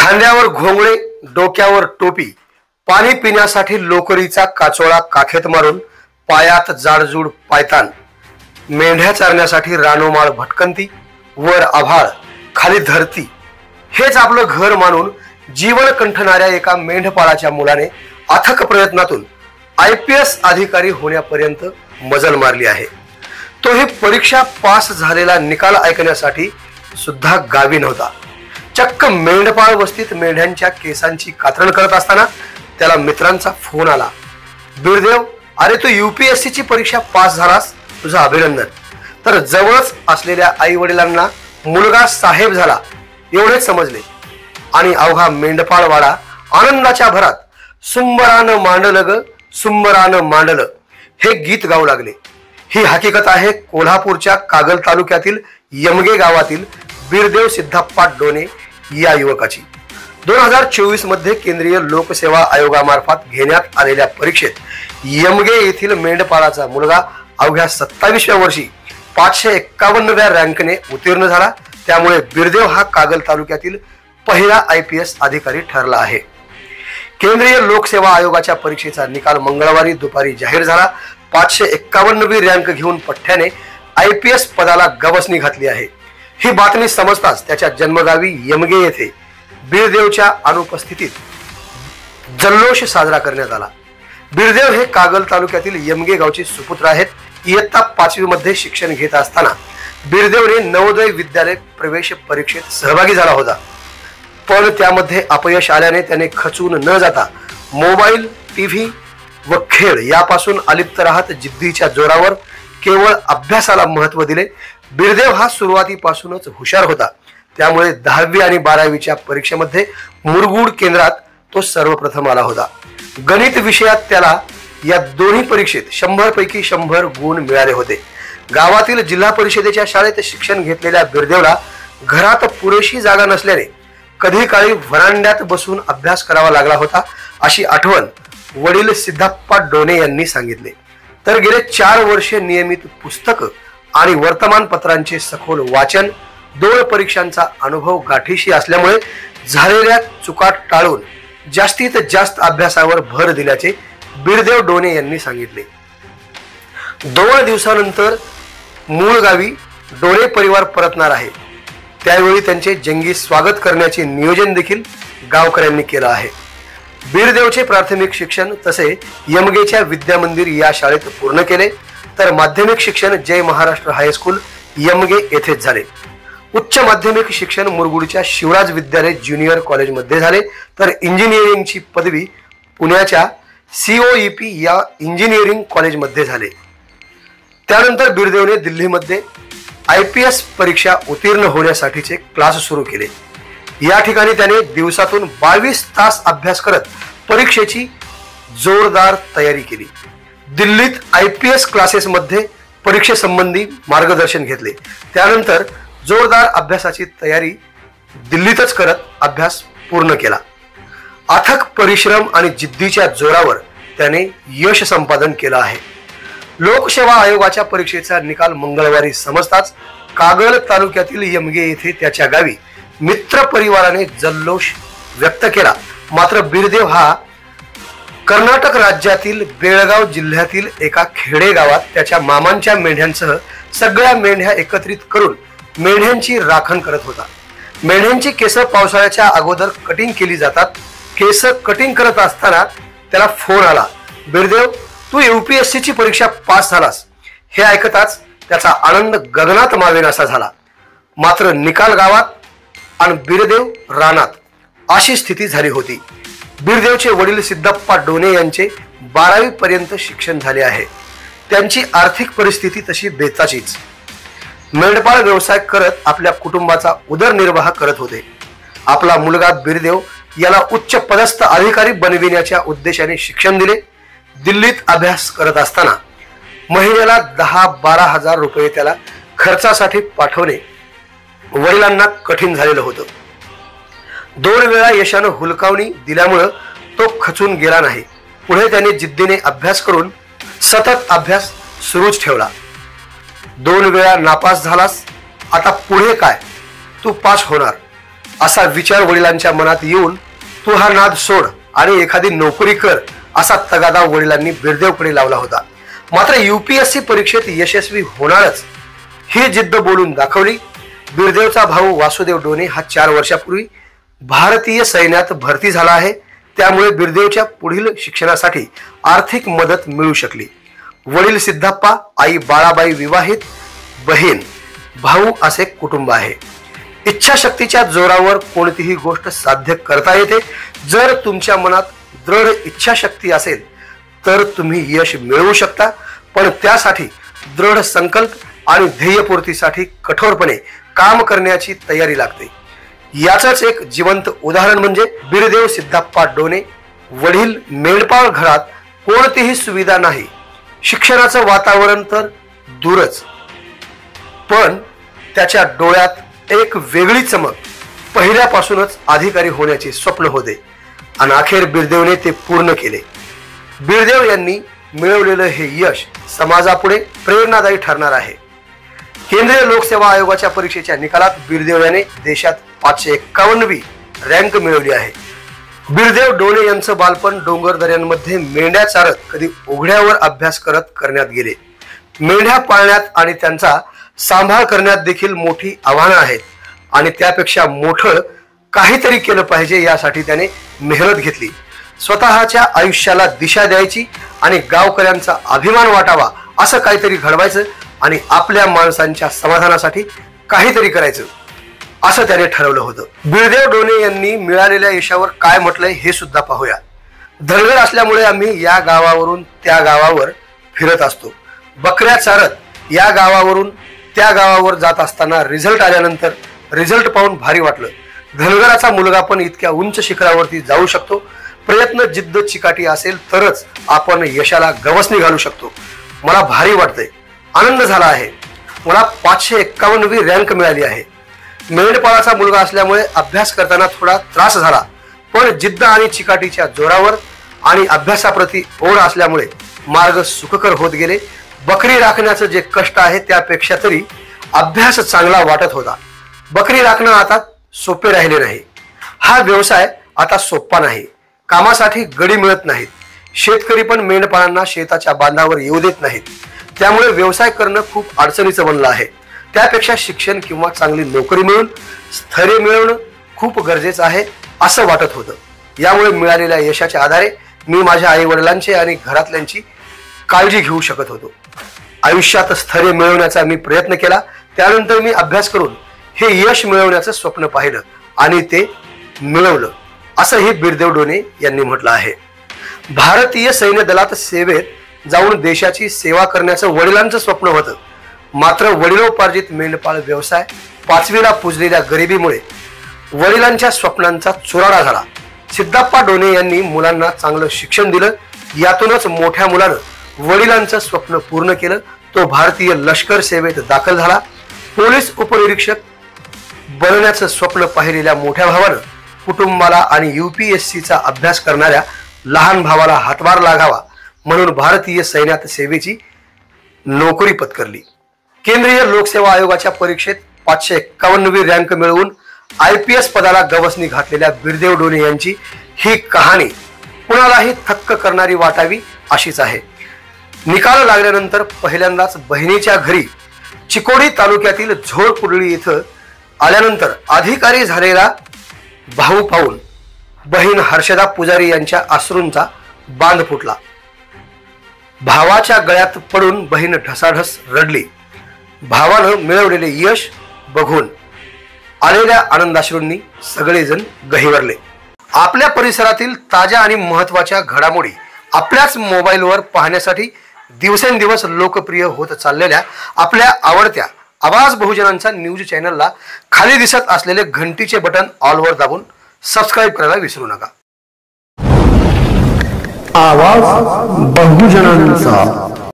खांद्यावर घोंगडे, डोक्यावर टोपी, पाणी पिण्यासाठी लोकरीचा काचोळा काखेत मारून, पायात जाडजूड पायतान, मेंढ्या चारण्यासाठी रानोमाळ भटकंती, वर आभाळ खाली धरती, हेच आपलं घर मानून जीवन कंठणाऱ्या एका मेंढपाळाच्या मुलाने अथक प्रयत्नातून IPS अधिकारी होण्यापर्यंत मजल मारली आहे। तोही परीक्षा पास झालेला निकाल ऐकण्यासाठी सुद्धा गावी नव्हता। चक्क मेंढपाळ वस्तीत मेंढ्यांच्या केसांची कातरण करत असताना त्याला मित्रांचा फोन आला। बिरदेव, अरे तू UPSC ची परीक्षा पास झालास, तुझं अभिनंदन। तर जवळच असलेल्या आई वडिलांना मुलगा साहेब झाला एवढेच समजले आणि अवघा मेंढपाळवाडा आनंदाच्या भरात सुंबरानं मांडलं ग सुंबरानं मांडलं हे गीत गाऊ लागले। ही हकीकत आहे कोल्हापूरच्या कागल तालुक्यातील यमगे गावातील बिरदेव सिद्धप्पा डोने या युवकाची। 2024 मध्ये केंद्रीय लोकसेवा आयोगामार्फत घेण्यात आलेल्या परीक्षेत यमगे येथील मेंढपाळाचा मुलगा अवघ्या 27व्या वर्षी 551व्या रँकने उत्तीर्ण झाला। त्यामुळे बिरदेव हा कागल तालुक्यातील पहिला IPS अधिकारी ठरला आहे। केंद्रीय लोकसेवा आयोगाच्या परीक्षेचा निकाल मंगळवारी दुपारी जाहीर झाला। 551वी रँक घेऊन पठ्ठ्याने IPS पदाला गवसणी घातली आहे। ही बातमी समजताच त्याच्या जन्मगावी यमगे येथे बिरदेवच्या अनुपस्थितीत जल्लोष साजरा करण्यात आला। बिरदेव हे कागल तालुक्यातील यमगे गावचे सुपुत्र आहेत। इयत्ता 5वी मध्ये शिक्षण घेत असताना बिरदेवने नवोदय विद्यालय प्रवेश परीक्षेत सहभागी झाला होता, पण त्यामध्ये अपयश आल्याने त्याने खचून न जाता मोबाईल, TV व खेळ यापासून अलिप्त राहत जिद्दीच्या जोरावर केवळ अभ्यासाला महत्त्व दिले। बिरदेव हा सुरुवातीपासूनच हुशार होता, त्यामुळे 10वी आणि 12वीच्या परीक्षेमध्ये मुरगुड केंद्रात तो सर्वप्रथम आला होता। गणित विषयात त्याला या दोन्ही परीक्षेत 100 पैकी 100 गुण मिळाले होते। गावातील जिल्हा परिषदेच्या शाळेत शिक्षण घेतलेल्या बिरदेवला घरात पुरेशी जागा नसल्याने कधी काळी व्हरांड्यात बसून अभ्यास करावा लागला होता, अशी आठवण वडील सिद्धप्पा डोने यांनी सांगितले। तर गेले 4 वर्षे नियमित पुस्तक आणि वर्तमानपत्रांचे सखोल वाचन, 2 परीक्षांचा अनुभव गाठीशी असल्यामुळे झालेल्या चुका टाळून जास्तीत जास्त अभ्यासावर भर दिल्याचे बिरदेव डोने यांनी सांगितले। 2 दिवसानंतर मूळ गावी डोने परिवार परतणार आहे, त्यावेळी त्यांचे जंगी स्वागत करण्याचे नियोजन देखील गावकऱ्यांनी केलं आहे। बिरदेवचे प्राथमिक शिक्षण तसे यमगेच्या विद्यामंदिर या शाळेत पूर्ण केले, तर माध्यमिक शिक्षण जय महाराष्ट्र हायस्कूल यमगे येथेच झाले। उच्च माध्यमिक शिक्षण मुरगुडच्या शिवराज विद्यालय ज्युनियर कॉलेजमध्ये झाले, तर इंजिनिअरिंगची पदवी पुण्याच्या COEP या इंजिनिअरिंग कॉलेजमध्ये झाले। त्यानंतर बिरदेवने दिल्लीमध्ये IPS परीक्षा उत्तीर्ण होण्यासाठीचे क्लास सुरू केले। या ठिकाणी त्याने दिवसातून 22 तास अभ्यास करत परीक्षेची जोरदार तयारी केली। दिल्लीत IPS क्लासेसमध्ये परीक्षेसंबंधी मार्गदर्शन घेतले। त्यानंतर जोरदार अभ्यासाची तयारी दिल्लीतच करत अभ्यास पूर्ण केला। अथक परिश्रम आणि जिद्दीच्या जोरावर त्याने यश संपादन केलं आहे। लोकसेवा आयोगाच्या परीक्षेचा निकाल मंगळवारी समजताच कागल तालुक्यातील यमगे येथे त्याच्या गावी मित्र परिवाराने जल्लोष व्यक्त केला। मात्र बिरदेव हा कर्नाटक राज्यातील बेळगाव जिल्ह्यातील एका खेडे गावात त्याच्या मामांच्या मेंढ्यांसह सगळ्या मेंढ्या एकत्रित करून मेंढ्यांची राखण करत होता। मेंढ्यांची केस पावसाळ्याच्या अगोदर कटिंग केली जातात। केस कटिंग करत असताना त्याला फोन आला, बिरदेव तू UPSC ची परीक्षा पास झालास। हे ऐकताच त्याचा आनंद गगनात मावेनासा झाला। मात्र निकाल गावात आणि बिरदेव रानात अशी स्थिती झाली होती। बिरदेवचे वडील सिद्धप्पा डोने यांचे 12वी पर्यंत शिक्षण झाले आहे। त्यांची आर्थिक परिस्थिती तशी बेताचीच। मेंढपाळ व्यवसाय करत आपल्या कुटुंबाचा उदरनिर्वाह करत होते। आपला मुलगा बिरदेव याला उच्च पदस्थ अधिकारी बनविण्याच्या उद्देशाने शिक्षण दिले। दिल्लीत अभ्यास करत असताना महिन्याला 10-12 हजार रुपये त्याला खर्चासाठी पाठवणे वडिलांना कठीण झालेलं होतं। 2 वेळा यशानं हुलकावणी दिल्यामुळे तो खचून गेला नाही। पुढे त्याने जिद्दीने अभ्यास करून सतत अभ्यास सुरूच ठेवला। 2 वेळा नापास झालास, आता पुढे काय, तू पास होणार। असा विचार वडिलांच्या मनात येऊन तू हा नाद सोड आणि एखादी नोकरी कर असा तगादा वडिलांनी बिरदेवकडे लावला होता. मात्र UPSC परीक्षेत यशस्वी होणारच ही जिद्द बोलून दाखवली. बिरदेवचा भाऊ वासुदेव डोने हा 4 वर्षापूर्वी भारतीय सैन्यात भरती झाला आहे. त्यामुळे बिरदेवच्या पुढील शिक्षणासाठी आर्थिक मदत मिळू शकली. वडील सिद्धप्पा, आई बाळाबाई, विवाहित, बहीण, भाऊ असे कुटुंब आहे. इच्छाशक्तीच्या जोरावर कोणतीही गोष्ट साध्य करता येते. जर तुमच्या मनात दृढ इच्छाशक्ती असेल तर तुम्ही यश मिळवू शकता. पण त्यासाठी दृढ संकल्प आणि ध्येयपूर्तीसाठी कठोरपणे काम करण्याची तयारी लागते. याचंच एक जिवंत उदाहरण म्हणजे बिरदेव सिद्धप्पा डोने. वडील मेंढपाळ घरात, कोणतीही सुविधा नाही, शिक्षणाचं वातावरण तर दूरच, पण त्याच्या डोळ्यात एक वेगळी चमक. पहिल्यापासूनच अधिकारी होण्याचे स्वप्न होते आणि अखेर बिरदेवने ते पूर्ण केले. बिरदेव यांनी मिळवलेलं हे यश समाजापुढे प्रेरणादायी ठरणार आहे. केंद्रीय लोकसेवा आयोगाच्या परीक्षेच्या निकालात बिरदेव याने देशात 551वी रँक मिळवली आहे. बिरदेव डोने यांचं बालपण डोंगर दऱ्यांमध्ये मेंढ्या चारत, कधी उघड्यावर अभ्यास करत करण्यात गेले. मेंढ्या पाळण्यात आणि त्यांचा सांभाळ करण्यात देखील मोठी आव्हानं आहेत आणि त्यापेक्षा मोठं काहीतरी केलं पाहिजे यासाठी त्याने मेहनत घेतली. स्वतःच्या आयुष्याला दिशा द्यायची आणि गावकऱ्यांचा अभिमान वाटावा असं काहीतरी घडवायचं आणि आपल्या माणसांच्या समाधानासाठी काहीतरी करायचं असं त्याने ठरवलं होतं. बिरदेव डोने यांनी मिळालेल्या यशावर काय म्हटलंय हे सुद्धा पाहूया. धनगर असल्यामुळे आम्ही या गावावरून त्या गावावर फिरत असतो. बकऱ्या चारत या गावावरून त्या गावावर जात असताना रिझल्ट आल्यानंतर रिझल्ट पाहून भारी वाटलं. धनगराचा मुलगा पण इतक्या उंच शिखरावरती जाऊ शकतो. प्रयत्न, जिद्द, चिकाटी असेल तरच आपण यशाला गवसणी घालू शकतो. मला भारी वाटतंय, आनंद झाला आहे. मला 551वी रँक मिळाली आहे. मेंढपाळाचा मुलगा असल्यामुळे अभ्यास करताना थोडा त्रास झाला, पण जिद्द आणि चिकाटीच्या जोरावर आणि अभ्यासाप्रती ओढ असल्यामुळे मार्ग सुखकर होत गेले. बकरी राखण्याचं जे कष्ट आहे त्यापेक्षा तरी अभ्यास चांगला वाटत होता. बकरी राखणं आता सोपे राहिले नाही. हा व्यवसाय आता सोपा नाही. कामासाठी गडी मिळत नाहीत. शेतकरी पण मेंढपाळांना शेताच्या बांधावर येऊ देत नाहीत. त्यामुळे व्यवसाय करणं खूप अडचणीचं बनलं आहे. त्यापेक्षा शिक्षण किंवा चांगली नोकरी मिळून स्थैर्य मिळवणं खूप गरजेचं आहे असं वाटत होतं. यामुळे मिळालेल्या यशाच्या आधारे मी माझ्या आई वडिलांची आणि घरातल्यांची काळजी घेऊ शकत होतो. आयुष्यात स्थैर्य मिळवण्याचा मी प्रयत्न केला. त्यानंतर मी अभ्यास करून हे यश मिळवण्याचं स्वप्न पाहिलं आणि ते मिळवलं असंही बिरदेव डोने यांनी म्हटलं आहे. भारतीय सैन्य दलात सेवेत जाऊन देशाची सेवा करण्याचं वडिलांचं स्वप्न होतं. मात्र वडिलोपार्जित मेंढपाळ व्यवसाय, 5वीला पुजलेल्या गरिबीमुळे वडिलांच्या स्वप्नांचा चुराडा झाला. सिद्धप्पा डोने यांनी मुलांना चांगलं शिक्षण दिलं. यातूनच मोठ्या मुलानं वडिलांचं स्वप्न पूर्ण केलं. तो भारतीय लष्कर सेवेत दाखल झाला. पोलीस उपनिरीक्षक बनण्याचं स्वप्न पाहिलेल्या मोठ्या भावानं कुटुंबाला आणि UPSCचा अभ्यास करणाऱ्या लहान भावाला हातभार लागावा म्हणून भारतीय सैन्यात सेवेची नोकरी पत्करली. केंद्रीय लोकसेवा आयोगाच्या परीक्षेत 551वी रँक मिळवून IPS पदाला गवसणी घातलेल्या बिरदेव डोने यांची ही कहाणी कुणालाही थक्क करणारी वाटावी अशीच आहे. निकाल लागल्यानंतर पहिल्यांदाच बहिणीच्या घरी चिकोडी तालुक्यातील झोळकुडळी इथं आल्यानंतर अधिकारी झालेला भाऊ पाहून बहीण हर्षदा पुजारी यांच्या अश्रूंचा बांध फुटला. भावाच्या गळ्यात पडून बहीण ढसाढस रडली. भावानं मिळवलेले यश बघून आलेल्या आनंदाश्रूंनी सगळेजण गहिवरले. आपल्या परिसरातील ताज्या आणि महत्त्वाच्या घडामोडी आपल्याच मोबाईलवर पाहण्यासाठी दिवसेंदिवस लोकप्रिय होत चाललेल्या आपल्या आवडत्या आवाज बहुजनांचा न्यूज चॅनलला खाली दिसत असलेले घंटीचे बटन ऑलवर दाबून सबस्क्राईब करायला विसरू नका. आवाज बहुजनांचा.